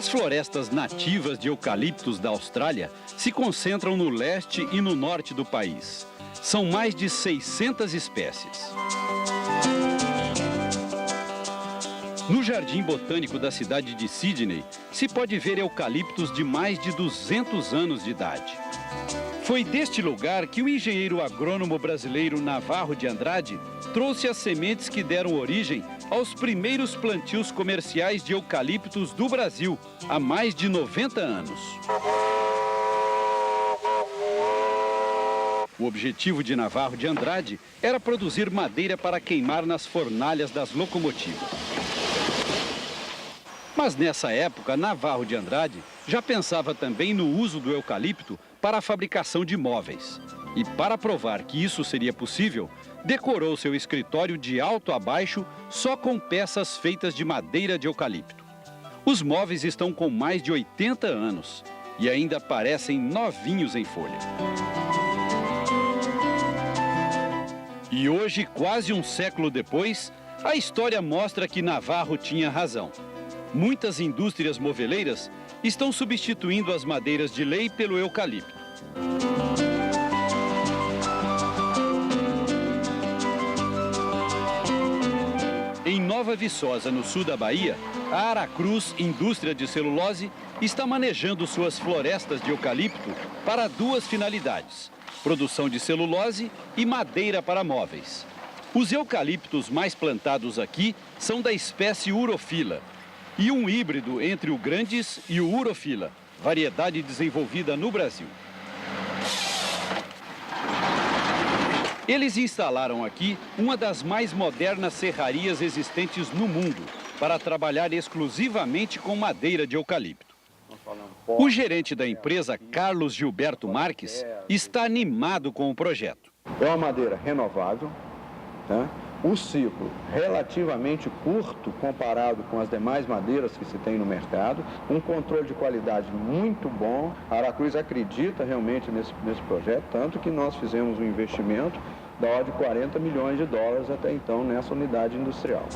As florestas nativas de eucaliptos da Austrália se concentram no leste e no norte do país. São mais de 600 espécies. No Jardim Botânico da cidade de Sydney, se pode ver eucaliptos de mais de 200 anos de idade. Foi deste lugar que o engenheiro agrônomo brasileiro Navarro de Andrade trouxe as sementes que deram origem aos primeiros plantios comerciais de eucaliptos do Brasil, há mais de 90 anos. O objetivo de Navarro de Andrade era produzir madeira para queimar nas fornalhas das locomotivas. Mas nessa época, Navarro de Andrade já pensava também no uso do eucalipto para a fabricação de móveis. E para provar que isso seria possível, decorou seu escritório de alto a baixo só com peças feitas de madeira de eucalipto. Os móveis estão com mais de 80 anos e ainda parecem novinhos em folha. E hoje, quase um século depois, a história mostra que Navarro tinha razão. Muitas indústrias moveleiras estão substituindo as madeiras de lei pelo eucalipto. Em Nova Viçosa, no sul da Bahia, a Aracruz Indústria de Celulose está manejando suas florestas de eucalipto para duas finalidades: produção de celulose e madeira para móveis. Os eucaliptos mais plantados aqui são da espécie Urophila e um híbrido entre o Grandes e o Urophila, variedade desenvolvida no Brasil. Eles instalaram aqui uma das mais modernas serrarias existentes no mundo para trabalhar exclusivamente com madeira de eucalipto. O gerente da empresa, Carlos Gilberto Marques, está animado com o projeto. É uma madeira renovável, tá? O ciclo relativamente curto comparado com as demais madeiras que se tem no mercado, um controle de qualidade muito bom. A Aracruz acredita realmente nesse projeto, tanto que nós fizemos um investimento da ordem de 40 milhões de dólares até então nessa unidade industrial.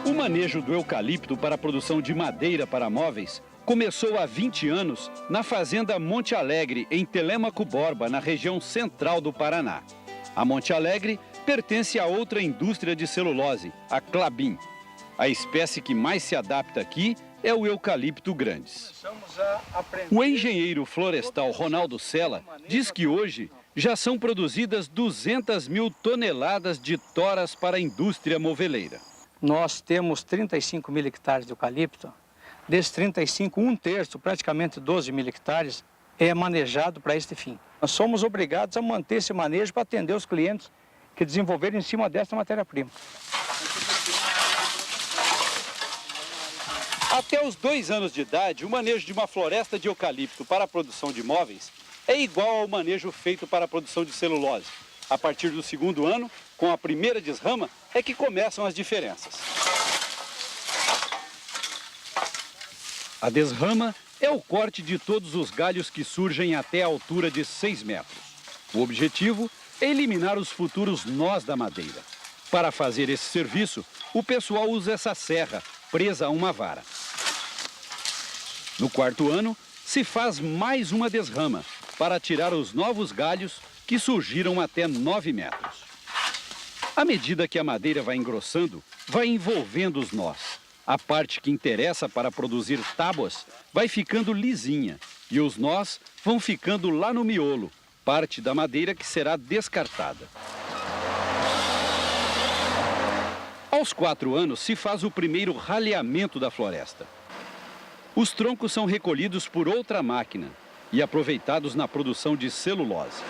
O manejo do eucalipto para a produção de madeira para móveis começou há 20 anos na fazenda Monte Alegre, em Telêmaco Borba, na região central do Paraná. A Monte Alegre pertence a outra indústria de celulose, a Klabin. A espécie que mais se adapta aqui é o eucalipto Grandes. O engenheiro florestal Ronaldo Sela diz que hoje já são produzidas 200 mil toneladas de toras para a indústria moveleira. Nós temos 35 mil hectares de eucalipto. Desses 35, um terço, praticamente 12 mil hectares, é manejado para este fim. Nós somos obrigados a manter esse manejo para atender os clientes que desenvolveram em cima desta matéria-prima. Até os 2 anos de idade, o manejo de uma floresta de eucalipto para a produção de móveis é igual ao manejo feito para a produção de celulose. A partir do 2º ano, com a primeira desrama, é que começam as diferenças. A desrama é o corte de todos os galhos que surgem até a altura de 6 metros. O objetivo é eliminar os futuros nós da madeira. Para fazer esse serviço, o pessoal usa essa serra, presa a uma vara. No 4º ano, se faz mais uma desrama, para tirar os novos galhos que surgiram até 9 metros. À medida que a madeira vai engrossando, vai envolvendo os nós. A parte que interessa para produzir tábuas vai ficando lisinha e os nós vão ficando lá no miolo, parte da madeira que será descartada. Aos 4 anos se faz o primeiro raleamento da floresta. Os troncos são recolhidos por outra máquina e aproveitados na produção de celulose.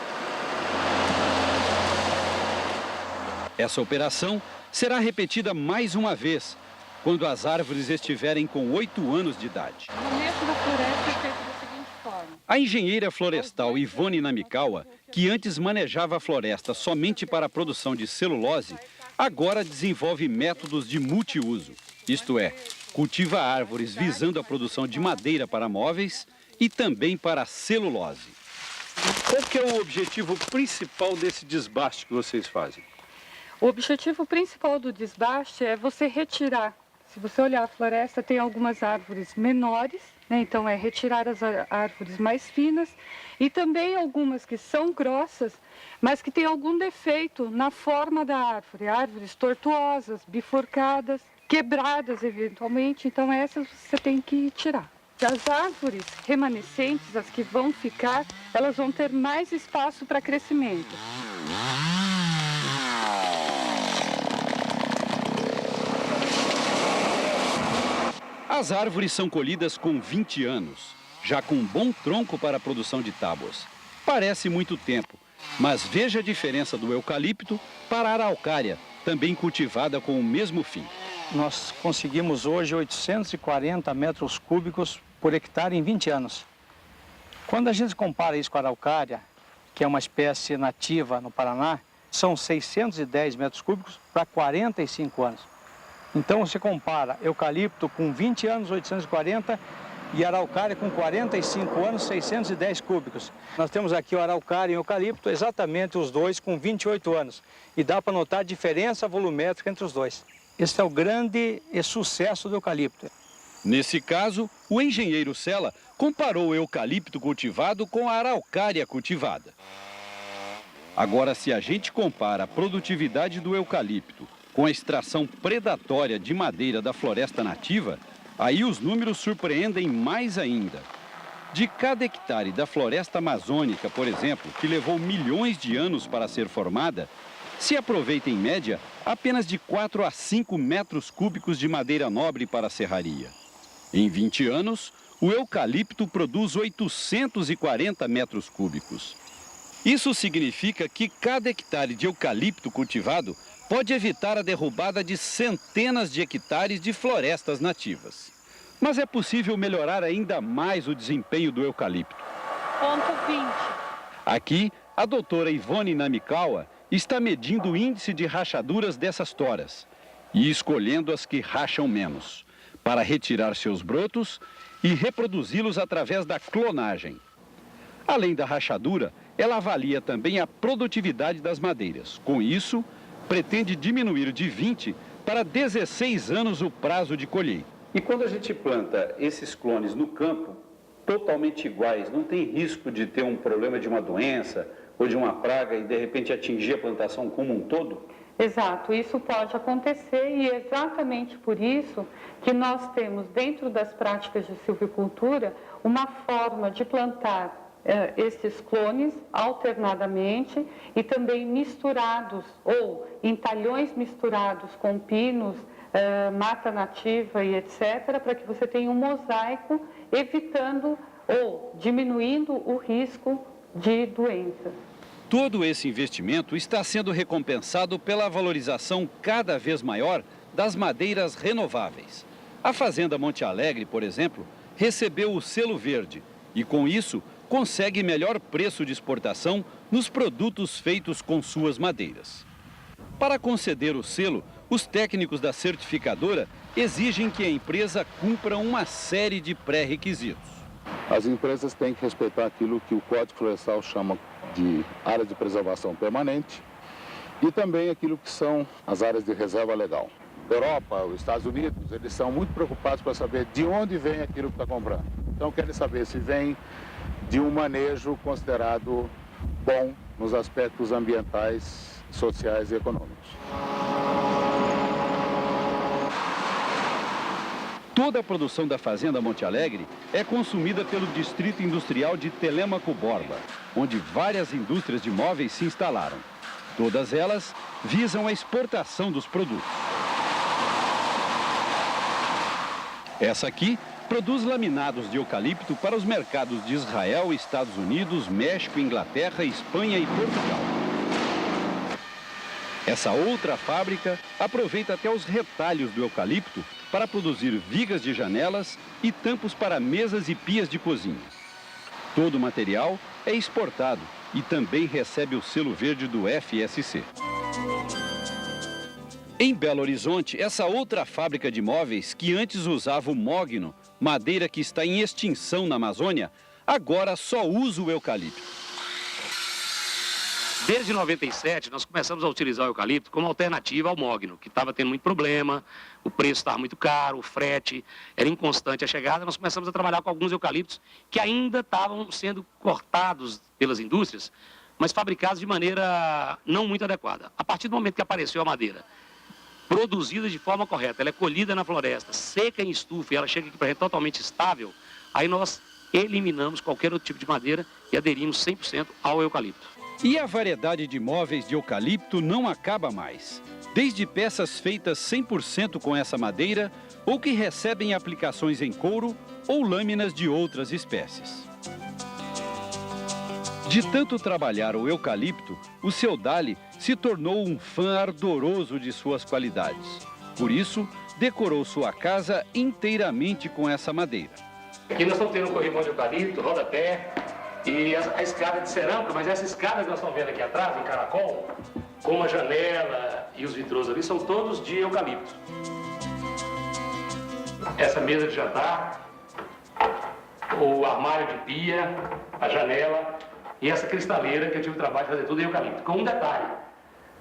Essa operação será repetida mais uma vez, quando as árvores estiverem com 8 anos de idade. O manejo da floresta é feito da seguinte forma. A engenheira florestal Ivone Namikawa, que antes manejava a floresta somente para a produção de celulose, agora desenvolve métodos de multiuso. Isto é, cultiva árvores visando a produção de madeira para móveis e também para celulose. Qual que é o objetivo principal desse desbaste que vocês fazem? O objetivo principal do desbaste é você retirar Se você olhar a floresta, tem algumas árvores menores, né? Então é retirar as árvores mais finas e também algumas que são grossas, mas que têm algum defeito na forma da árvore. Árvores tortuosas, bifurcadas, quebradas eventualmente, então essas você tem que tirar. As árvores remanescentes, as que vão ficar, elas vão ter mais espaço para crescimento. As árvores são colhidas com 20 anos, já com um bom tronco para a produção de tábuas. Parece muito tempo, mas veja a diferença do eucalipto para a araucária, também cultivada com o mesmo fim. Nós conseguimos hoje 840 metros cúbicos por hectare em 20 anos. Quando a gente compara isso com a araucária, que é uma espécie nativa no Paraná, são 610 metros cúbicos para 45 anos. Então você compara eucalipto com 20 anos, 840, e araucária com 45 anos, 610 cúbicos. Nós temos aqui o araucária e o eucalipto, exatamente os dois com 28 anos. E dá para notar a diferença volumétrica entre os dois. Esse é o grande sucesso do eucalipto. Nesse caso, o engenheiro Sela comparou o eucalipto cultivado com a araucária cultivada. Agora, se a gente compara a produtividade do eucalipto com a extração predatória de madeira da floresta nativa, aí os números surpreendem mais ainda. De cada hectare da floresta amazônica, por exemplo, que levou milhões de anos para ser formada, se aproveita em média apenas de 4 a 5 metros cúbicos de madeira nobre para a serraria. Em 20 anos, o eucalipto produz 840 metros cúbicos. Isso significa que cada hectare de eucalipto cultivado pode evitar a derrubada de centenas de hectares de florestas nativas. Mas é possível melhorar ainda mais o desempenho do eucalipto. Ponto 20. Aqui, a doutora Ivone Namikawa está medindo o índice de rachaduras dessas toras e escolhendo as que racham menos, para retirar seus brotos e reproduzi-los através da clonagem. Além da rachadura, ela avalia também a produtividade das madeiras. Com isso, pretende diminuir de 20 para 16 anos o prazo de colheita. E quando a gente planta esses clones no campo, totalmente iguais, não tem risco de ter um problema de uma doença ou de uma praga e de repente atingir a plantação como um todo? Exato, isso pode acontecer e é exatamente por isso que nós temos dentro das práticas de silvicultura uma forma de plantar esses clones alternadamente e também misturados ou em talhões misturados com pinos, mata nativa e etc., para que você tenha um mosaico evitando ou diminuindo o risco de doenças. Todo esse investimento está sendo recompensado pela valorização cada vez maior das madeiras renováveis. A Fazenda Monte Alegre, por exemplo, recebeu o selo verde e, com isso, consegue melhor preço de exportação nos produtos feitos com suas madeiras. Para conceder o selo, os técnicos da certificadora exigem que a empresa cumpra uma série de pré-requisitos. As empresas têm que respeitar aquilo que o Código Florestal chama de áreas de preservação permanente e também aquilo que são as áreas de reserva legal. A Europa, os Estados Unidos, eles são muito preocupados para saber de onde vem aquilo que está comprando. Então querem saber se vem de um manejo considerado bom nos aspectos ambientais, sociais e econômicos. Toda a produção da Fazenda Monte Alegre é consumida pelo Distrito Industrial de Telêmaco Borba, onde várias indústrias de móveis se instalaram. Todas elas visam a exportação dos produtos. Essa aqui produz laminados de eucalipto para os mercados de Israel, Estados Unidos, México, Inglaterra, Espanha e Portugal. Essa outra fábrica aproveita até os retalhos do eucalipto para produzir vigas de janelas e tampos para mesas e pias de cozinha. Todo o material é exportado e também recebe o selo verde do FSC. Em Belo Horizonte, essa outra fábrica de móveis, que antes usava o mogno, madeira que está em extinção na Amazônia, agora só usa o eucalipto. Desde 97, nós começamos a utilizar o eucalipto como alternativa ao mogno, que estava tendo muito problema, o preço estava muito caro, o frete era inconstante a chegada. Nós começamos a trabalhar com alguns eucaliptos que ainda estavam sendo cortados pelas indústrias, mas fabricados de maneira não muito adequada. A partir do momento que apareceu a madeira, produzida de forma correta, ela é colhida na floresta, seca em estufa e ela chega aqui para a gente totalmente estável, aí nós eliminamos qualquer outro tipo de madeira e aderimos 100% ao eucalipto. E a variedade de móveis de eucalipto não acaba mais. Desde peças feitas 100% com essa madeira ou que recebem aplicações em couro ou lâminas de outras espécies. De tanto trabalhar o eucalipto, o seu Dali se tornou um fã ardoroso de suas qualidades. Por isso, decorou sua casa inteiramente com essa madeira. Aqui nós estamos tendo um corrimão de eucalipto, rodapé e a escada de cerâmica, mas essa escada que nós estamos vendo aqui atrás, em caracol, com a janela e os vitros ali, são todos de eucalipto. Essa mesa de jantar, o armário de pia, a janela e essa cristaleira que eu tive o trabalho de fazer tudo em eucalipto. Com um detalhe,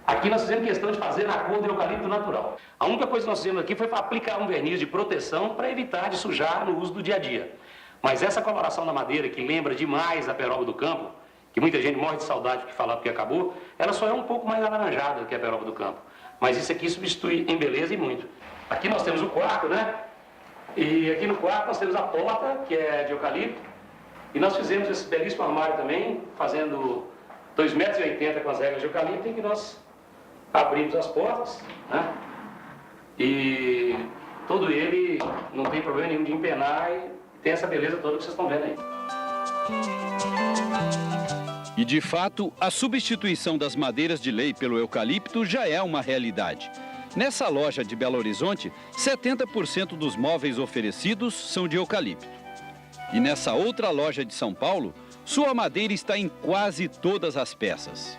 aqui nós fizemos questão de fazer na cor do eucalipto natural. A única coisa que nós fizemos aqui foi aplicar um verniz de proteção para evitar de sujar no uso do dia a dia. Mas essa coloração da madeira, que lembra demais a peroba do campo, que muita gente morre de saudade porque falar porque acabou, ela só é um pouco mais alaranjada do que a peroba do campo. Mas isso aqui substitui em beleza e muito. Aqui nós temos o quarto, né? E aqui no quarto nós temos a porta, que é de eucalipto. E nós fizemos esse belíssimo armário também, fazendo 2,80 metros com as regras de eucalipto, em que nós abrimos as portas, né? E todo ele não tem problema nenhum de empenar e tem essa beleza toda que vocês estão vendo aí. E de fato, a substituição das madeiras de lei pelo eucalipto já é uma realidade. Nessa loja de Belo Horizonte, 70% dos móveis oferecidos são de eucalipto. E nessa outra loja de São Paulo, sua madeira está em quase todas as peças.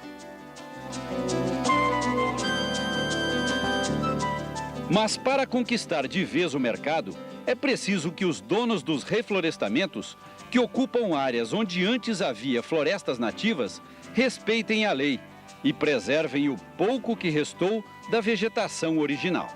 Mas para conquistar de vez o mercado, é preciso que os donos dos reflorestamentos, que ocupam áreas onde antes havia florestas nativas, respeitem a lei e preservem o pouco que restou da vegetação original.